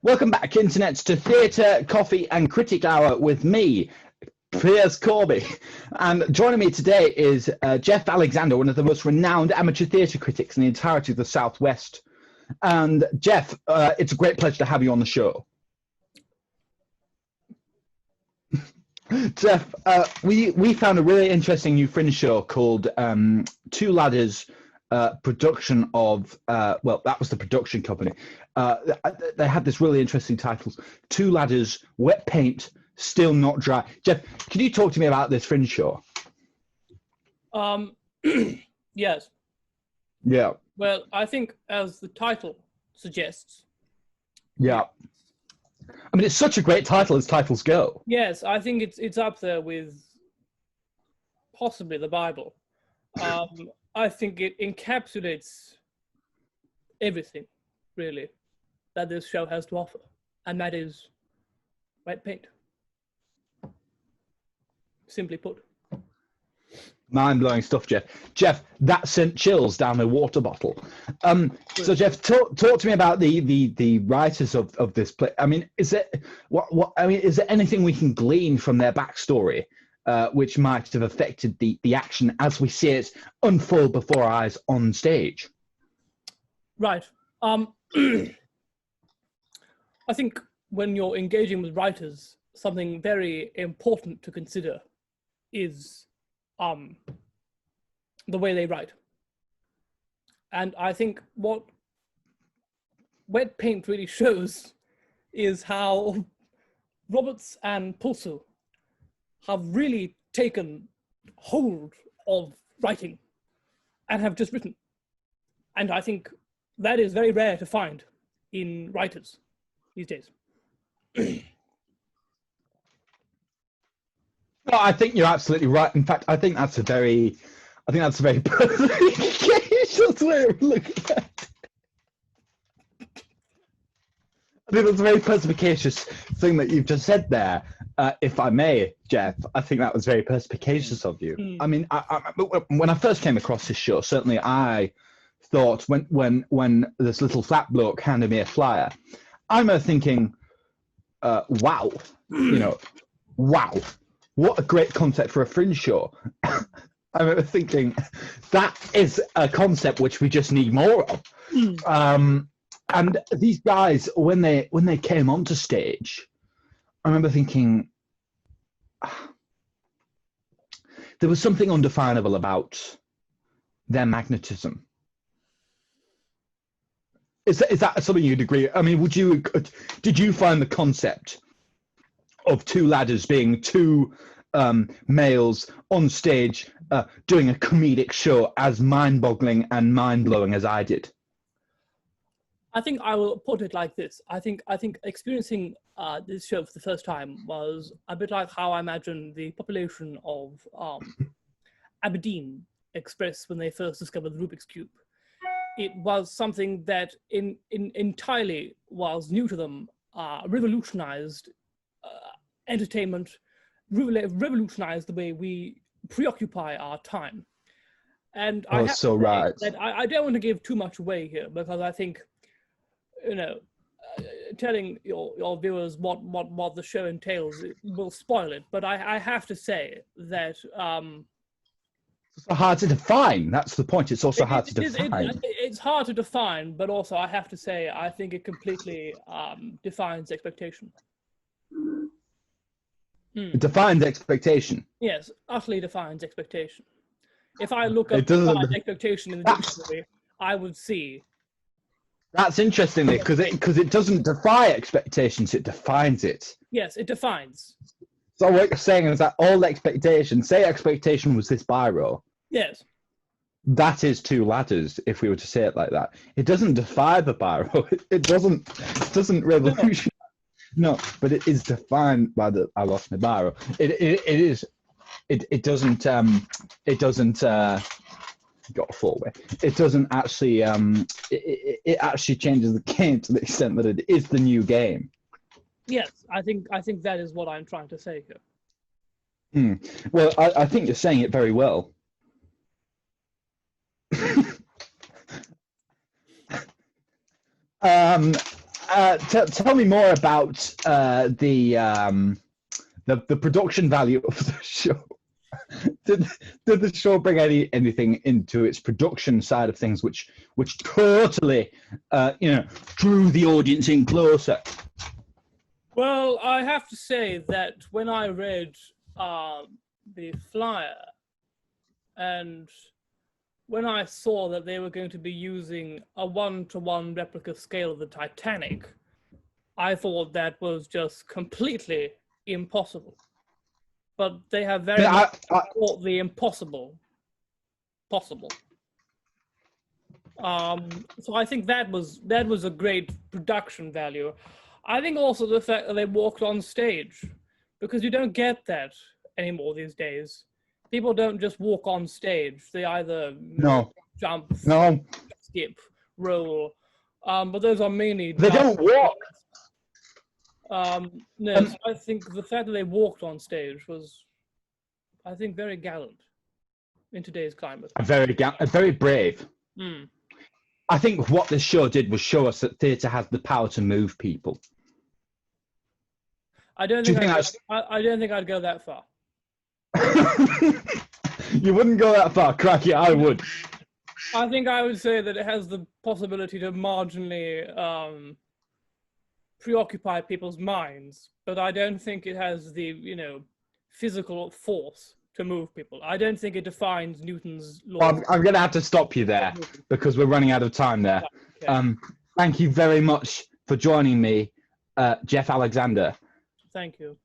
Welcome back, internets, to Theatre, Coffee and Critic Hour with me, Piers Corby. And joining me today is Jeff Alexander, one of the most renowned amateur theatre critics in the entirety of the Southwest. And Jeff, it's a great pleasure to have you on the show. Jeff, we found a really interesting new fringe show called Two Ladders, production of, well, that was the production company. They had this really interesting titles: Two Ladders, Wet Paint, Still Not Dry. Jeff, can you talk to me about this fringe show? Yes. Yeah. Well, I think as the title suggests. Yeah. I mean, it's such a great title as titles go. Yes, I think it's up there with possibly the Bible. I think it encapsulates everything, really, that this show has to offer, and that is wet paint. Simply put. Mind-blowing stuff, Jeff. Jeff, that sent chills down a water bottle. So, Jeff, talk to me about the writers of this play. I mean, is there anything we can glean from their backstory, which might have affected the action as we see it unfold before our eyes on stage? Right. I think when you're engaging with writers, something very important to consider is the way they write. And I think what wet paint really shows is how Roberts and Pulso have really taken hold of writing and have just written. And I think that is very rare to find in writers these days. No, I think you're absolutely right. In fact, I think that's a very perspicacious way of looking at it. I think that's a very perspicacious thing that you've just said there. If I may, Jeff, I think that was very perspicacious of you. I mean, when I first came across this show, certainly I thought when this little flat bloke handed me a flyer, I remember thinking, wow, wow. What a great concept for a fringe show. I remember thinking, that is a concept which we just need more of. And these guys, when they came onto stage, I remember thinking, there was something undefinable about their magnetism. Is that something you'd agree? I mean, did you find the concept of two ladders being two males on stage doing a comedic show as mind-boggling and mind-blowing as I did? I think I will put it like this. I think experiencing this show for the first time was a bit like how I imagine the population of Aberdeen expressed when they first discovered the Rubik's Cube. It was something that entirely was new to them, revolutionized entertainment, revolutionized the way we preoccupy our time. And I have so right. That I don't want to give too much away here, because I think, telling your viewers what the show entails will spoil it. But I have to say that it's hard to define. That's the point. It's also hard to define. It's hard to define, but also I have to say I think it completely defines expectation. It defines expectation. Yes, utterly defines expectation. If I look up expectation in the dictionary, I would see. That's interesting, because it doesn't defy expectations, it defines it. Yes, it defines. So what you're saying is that all expectation, say expectation was this biro. Yes. That is two ladders, if we were to say it like that. It doesn't defy the biro. It doesn't revolutionize. No, but it is defined by the. I lost my biro. It doesn't. Got a full way. It doesn't actually. It actually changes the game to the extent that it is the new game. Yes, I think that is what I'm trying to say here. Well, I think you're saying it very well. Tell me more about the production value of the show. Did the show bring anything into its production side of things, which totally drew the audience in closer? Well, I have to say that when I read the flyer, and when I saw that they were going to be using a 1-to-1 replica scale of the Titanic, I thought that was just completely impossible. But they have very much thought the impossible possible. So I think that was a great production value. I think also the fact that they walked on stage, because you don't get that anymore these days. People don't just walk on stage. They either jump, skip, roll. But those are mainly... They don't walk. No, so I think the fact that they walked on stage was, I think, very gallant in today's climate. Very brave. Mm. I think what this show did was show us that theatre has the power to move people. I don't think I'd go that far. You wouldn't go that far, cracky. I would. I think I would say that it has the possibility to marginally preoccupy people's minds, but I don't think it has the physical force to move people. I don't think it defines Newton's law. Well, I'm going to have to stop you there because we're running out of time there. Okay. Thank you very much for joining me, Jeff Alexander. Thank you.